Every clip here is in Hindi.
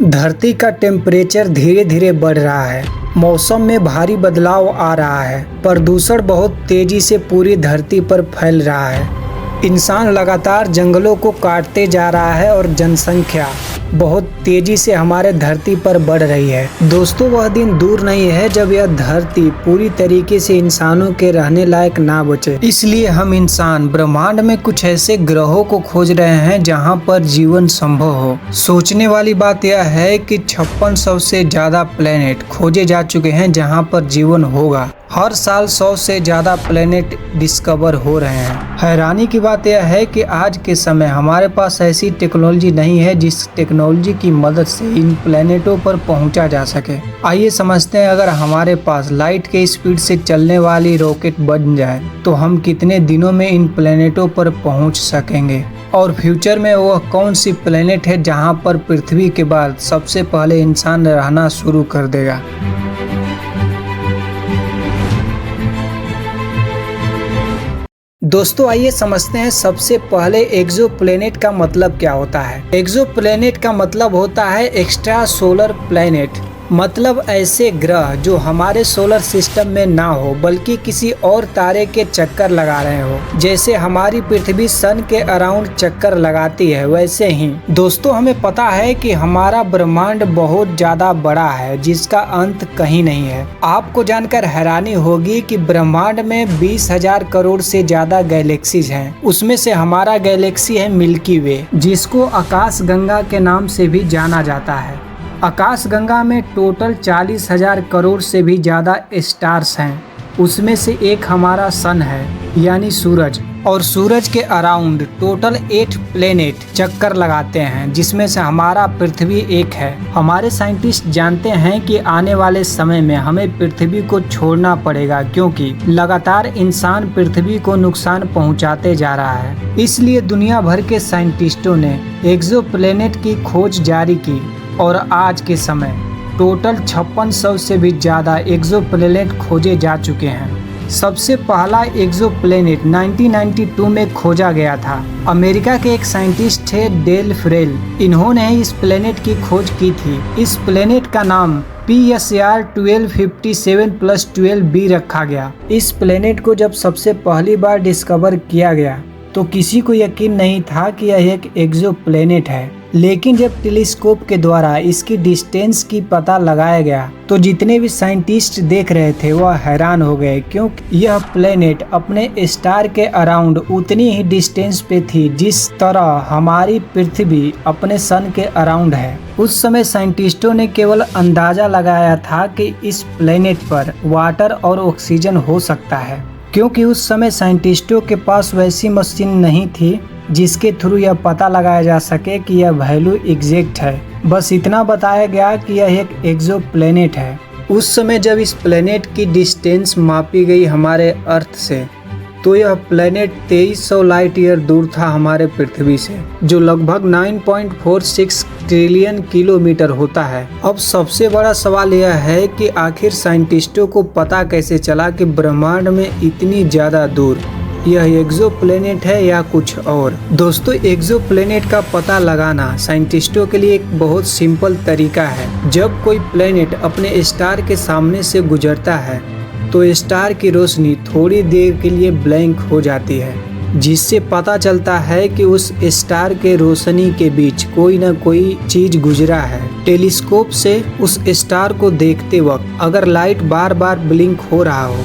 धरती का टेम्परेचर धीरे धीरे बढ़ रहा है। मौसम में भारी बदलाव आ रहा है। प्रदूषण बहुत तेजी से पूरी धरती पर फैल रहा है। इंसान लगातार जंगलों को काटते जा रहा है और जनसंख्या बहुत तेजी से हमारे धरती पर बढ़ रही है। दोस्तों, वह दिन दूर नहीं है जब यह धरती पूरी तरीके से इंसानों के रहने लायक ना बचे। इसलिए हम इंसान ब्रह्मांड में कुछ ऐसे ग्रहों को खोज रहे हैं जहां पर जीवन संभव हो। सोचने वाली बात यह है कि 5600 से ज्यादा प्लेनेट खोजे जा चुके हैं जहां पर जीवन होगा। हर साल 100 से ज्यादा प्लेनेट डिस्कवर हो रहे हैं। हैरानी की बात यह है कि आज के समय हमारे पास ऐसी टेक्नोलॉजी नहीं है जिस टेक्नोलॉजी की मदद से इन प्लेनेटों पर पहुंचा जा सके। आइए समझते हैं, अगर हमारे पास लाइट के स्पीड से चलने वाली रॉकेट बन जाए तो हम कितने दिनों में इन प्लेनेटों पर पहुंच सकेंगे, और फ्यूचर में वह कौन सी प्लेनेट है जहां पर पृथ्वी के बाद सबसे पहले इंसान रहना शुरू कर देगा। दोस्तों, आइए समझते हैं सबसे पहले एक्सोप्लैनेट का मतलब क्या होता है। एक्सोप्लैनेट का मतलब होता है एक्स्ट्रा सोलर प्लैनेट, मतलब ऐसे ग्रह जो हमारे सोलर सिस्टम में ना हो बल्कि किसी और तारे के चक्कर लगा रहे हो। जैसे हमारी पृथ्वी सन के अराउंड चक्कर लगाती है, वैसे ही दोस्तों हमें पता है कि हमारा ब्रह्मांड बहुत ज्यादा बड़ा है जिसका अंत कहीं नहीं है। आपको जानकर हैरानी होगी कि ब्रह्मांड में 20,000 करोड़ से ज्यादा गैलेक्सीज हैं। उसमें से हमारा गैलेक्सी है मिल्की वे, जिसको आकाश गंगा के नाम से भी जाना जाता है। आकाश गंगा में टोटल 40,000 करोड़ से भी ज़्यादा स्टार्स हैं। उसमें से एक हमारा सन है यानी सूरज, और सूरज के अराउंड टोटल 8 प्लेनेट चक्कर लगाते हैं, जिसमें से हमारा पृथ्वी एक है। हमारे साइंटिस्ट जानते हैं कि आने वाले समय में हमें पृथ्वी को छोड़ना पड़ेगा, क्योंकि लगातार इंसान पृथ्वी को नुकसान पहुंचाते जा रहा है। इसलिए दुनिया भर के साइंटिस्टों ने एक्सोप्लैनेट की खोज जारी की और आज के समय टोटल 5600 से भी ज़्यादा एक्सोप्लैनेट खोजे जा चुके हैं। सबसे पहला एक्सोप्लैनेट 1992 में खोजा गया था। अमेरिका के एक साइंटिस्ट थे डेल फ्रेल, इन्होंने इस प्लैनेट की खोज की थी। इस प्लैनेट का नाम PSR 1257+12b रखा गया। इस प्लैनेट को जब सबसे पहली बार डिस्कवर किया गया तो किसी को यकीन नहीं था कि यह एक एक्सोप्लैनेट है, लेकिन जब टेलीस्कोप के द्वारा इसकी डिस्टेंस की पता लगाया गया तो जितने भी साइंटिस्ट देख रहे थे वह हैरान हो गए, क्योंकि यह प्लेनेट अपने स्टार के अराउंड उतनी ही डिस्टेंस पे थी जिस तरह हमारी पृथ्वी अपने सन के अराउंड है। उस समय साइंटिस्टों ने केवल अंदाजा लगाया था कि इस प्लेनेट पर वाटर और ऑक्सीजन हो सकता है, क्योंकि उस समय साइंटिस्टों के पास वैसी मशीन नहीं थी जिसके थ्रू यह पता लगाया जा सके कि यह वैल्यू एग्जैक्ट है। बस इतना बताया गया कि यह एक एक्सोप्लैनेट है। उस समय जब इस प्लेनेट की डिस्टेंस मापी गई हमारे अर्थ से, तो यह प्लेनेट 2300 लाइट ईयर दूर था हमारे पृथ्वी से, जो लगभग 9.46 ट्रिलियन किलोमीटर होता है। अब सबसे बड़ा सवाल यह है कि आखिर साइंटिस्टों को पता कैसे चला कि ब्रह्मांड में इतनी ज़्यादा दूर यह एक्सोप्लैनेट है या कुछ और। दोस्तों, एक्सोप्लैनेट का पता लगाना साइंटिस्टों के लिए एक बहुत सिंपल तरीका है। जब कोई प्लैनेट अपने स्टार के सामने से गुजरता है तो स्टार की रोशनी थोड़ी देर के लिए ब्लैंक हो जाती है, जिससे पता चलता है कि उस स्टार के रोशनी के बीच कोई न कोई चीज गुजरा है। टेलीस्कोप से उस स्टार को देखते वक्त अगर लाइट बार बार ब्लिंक हो रहा हो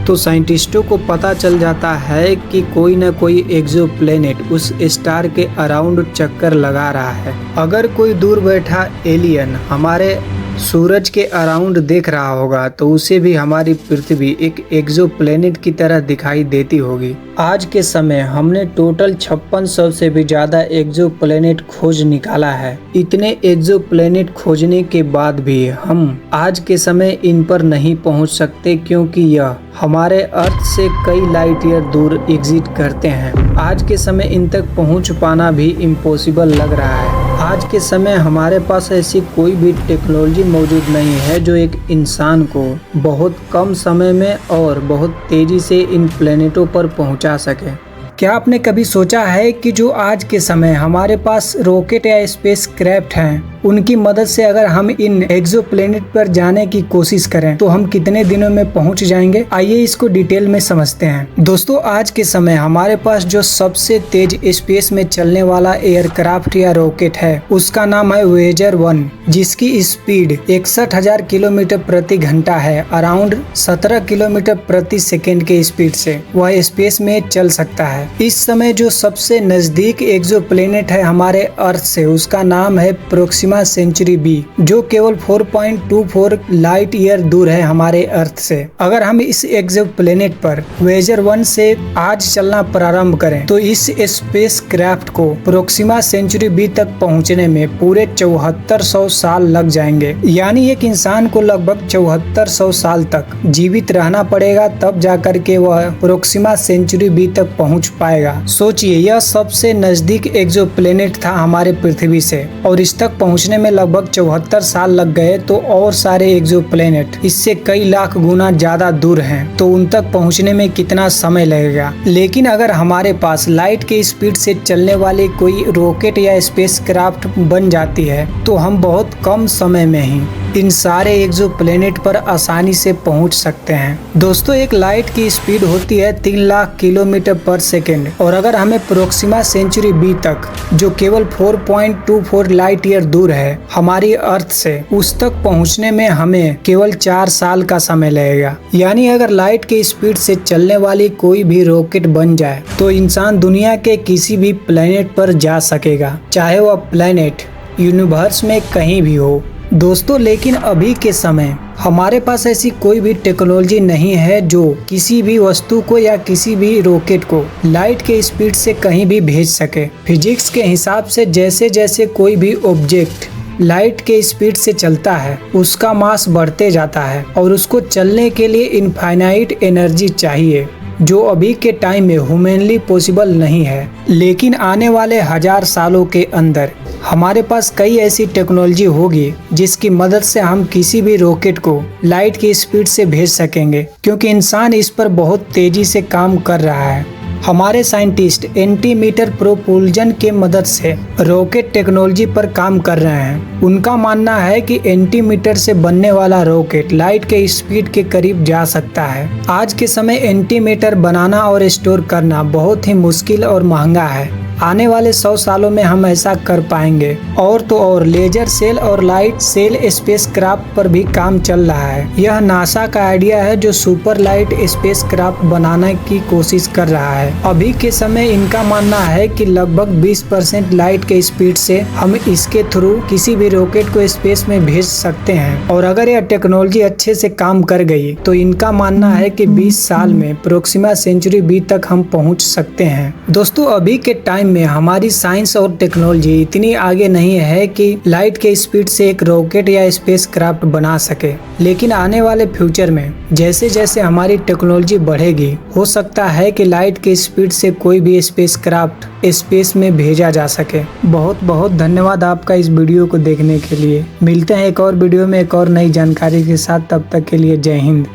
तो साइंटिस्टों को पता चल जाता है कि कोई न कोई एक्सोप्लैनेट उस स्टार के अराउंड चक्कर लगा रहा है। अगर कोई दूर बैठा एलियन हमारे सूरज के अराउंड देख रहा होगा तो उसे भी हमारी पृथ्वी एक एक्सोप्लैनेट की तरह दिखाई देती होगी। आज के समय हमने टोटल 5600 से भी ज्यादा एक्सोप्लैनेट खोज निकाला है। इतने एक्सोप्लैनेट खोजने के बाद भी हम आज के समय इन पर नहीं पहुंच सकते, क्योंकि यह हमारे अर्थ से कई लाइट ईयर दूर एग्जिट करते हैं। आज के समय इन तक पहुंच पाना भी इम्पॉसिबल लग रहा है। आज के समय हमारे पास ऐसी कोई भी टेक्नोलॉजी मौजूद नहीं है जो एक इंसान को बहुत कम समय में और बहुत तेजी से इन प्लेनेटों पर पहुंचा सके। क्या आपने कभी सोचा है कि जो आज के समय हमारे पास रॉकेट या स्पेस क्राफ्ट हैं उनकी मदद से अगर हम इन एक्सोप्लैनेट पर जाने की कोशिश करें तो हम कितने दिनों में पहुंच जाएंगे। आइए इसको डिटेल में समझते हैं। दोस्तों, आज के समय हमारे पास जो सबसे तेज स्पेस में चलने वाला एयरक्राफ्ट या रॉकेट है उसका नाम है वोयेजर 1, जिसकी स्पीड 61,000 किलोमीटर प्रति घंटा है। अराउंड 17 किलोमीटर प्रति सेकेंड के स्पीड से वह स्पेस में चल सकता है। इस समय जो सबसे नजदीक एक्सोप्लैनेट है हमारे अर्थ से उसका नाम है प्रोक्सिमा सेंचुरी बी, जो केवल 4.24 लाइट ईयर दूर है हमारे अर्थ से। अगर हम इस एक्सोप्लैनेट पर वोयेजर 1 से आज चलना प्रारंभ करें तो इस स्पेस क्राफ्ट को प्रोक्सिमा सेंचुरी बी तक पहुंचने में पूरे 7400 साल लग जाएंगे। यानी एक इंसान को लगभग 7400 साल तक जीवित रहना पड़ेगा, तब जाकर के वह प्रोक्सिमा सेंचुरी बी तक पहुंच पाएगा। सोचिए, यह सबसे नजदीक एक्सोप्लैनेट था हमारे पृथ्वी से और इस तक पहुंचने में लगभग 74 साल लग गए। तो और सारे एक्सोप्लैनेट इससे कई लाख गुना ज्यादा दूर हैं, तो उन तक पहुंचने में कितना समय लगेगा। लेकिन अगर हमारे पास लाइट के स्पीड से चलने वाली कोई रॉकेट या स्पेस क्राफ्ट बन जाती है तो हम बहुत कम समय में ही इन सारे एक्सोप्लैनेट पर आसानी से पहुंच सकते हैं। दोस्तों, एक लाइट की स्पीड होती है 3 लाख किलोमीटर पर सेकेंड, और अगर हमें प्रोक्सिमा सेंचुरी बी तक, जो केवल 4.24 लाइट ईयर दूर है हमारी अर्थ से, उस तक पहुंचने में हमें केवल 4 साल का समय लगेगा। यानी अगर लाइट के स्पीड से चलने वाली कोई भी रॉकेट बन जाए तो इंसान दुनिया के किसी भी प्लेनेट पर जा सकेगा, चाहे वह प्लेनेट यूनिवर्स में कहीं भी हो। दोस्तों, लेकिन अभी के समय हमारे पास ऐसी कोई भी टेक्नोलॉजी नहीं है जो किसी भी वस्तु को या किसी भी रॉकेट को लाइट के स्पीड से कहीं भी भेज सके। फिजिक्स के हिसाब से जैसे जैसे कोई भी ऑब्जेक्ट लाइट के स्पीड से चलता है उसका मास बढ़ते जाता है और उसको चलने के लिए इनफाइनाइट एनर्जी चाहिए, जो अभी के टाइम में ह्यूमनली पॉसिबल नहीं है। लेकिन आने वाले 1000 सालों के अंदर हमारे पास कई ऐसी टेक्नोलॉजी होगी जिसकी मदद से हम किसी भी रॉकेट को लाइट की स्पीड से भेज सकेंगे, क्योंकि इंसान इस पर बहुत तेजी से काम कर रहा है। हमारे साइंटिस्ट एंटीमीटर प्रोपल्जन के मदद से रॉकेट टेक्नोलॉजी पर काम कर रहे हैं। उनका मानना है कि एंटीमीटर से बनने वाला रॉकेट लाइट के स्पीड के करीब जा सकता है। आज के समय एंटीमीटर बनाना और स्टोर करना बहुत ही मुश्किल और महंगा है। आने वाले 100 सालों में हम ऐसा कर पाएंगे। और तो और लेजर सेल और लाइट सेल स्पेस क्राफ्ट पर भी काम चल रहा है। यह नासा का आइडिया है जो सुपर लाइट स्पेस क्राफ्ट बनाने की कोशिश कर रहा है। अभी के समय इनका मानना है कि लगभग 20% लाइट के स्पीड से हम इसके थ्रू किसी भी रॉकेट को स्पेस में भेज सकते हैं। और अगर यह टेक्नोलॉजी अच्छे से काम कर गई तो इनका मानना है कि 20 साल में प्रोक्सिमा सेंचुरी बी तक हम पहुंच सकते हैं। दोस्तों, अभी के टाइम में हमारी साइंस और टेक्नोलॉजी इतनी आगे नहीं है कि लाइट के स्पीड से एक रॉकेट या स्पेस क्राफ्ट बना सके। लेकिन आने वाले फ्यूचर में जैसे जैसे हमारी टेक्नोलॉजी बढ़ेगी, हो सकता है कि लाइट के स्पीड से कोई भी स्पेस क्राफ्ट स्पेस में भेजा जा सके। बहुत बहुत धन्यवाद आपका इस वीडियो को देखने के लिए। मिलते हैं एक और वीडियो में एक और नई जानकारी के साथ। तब तक के लिए जय हिंद।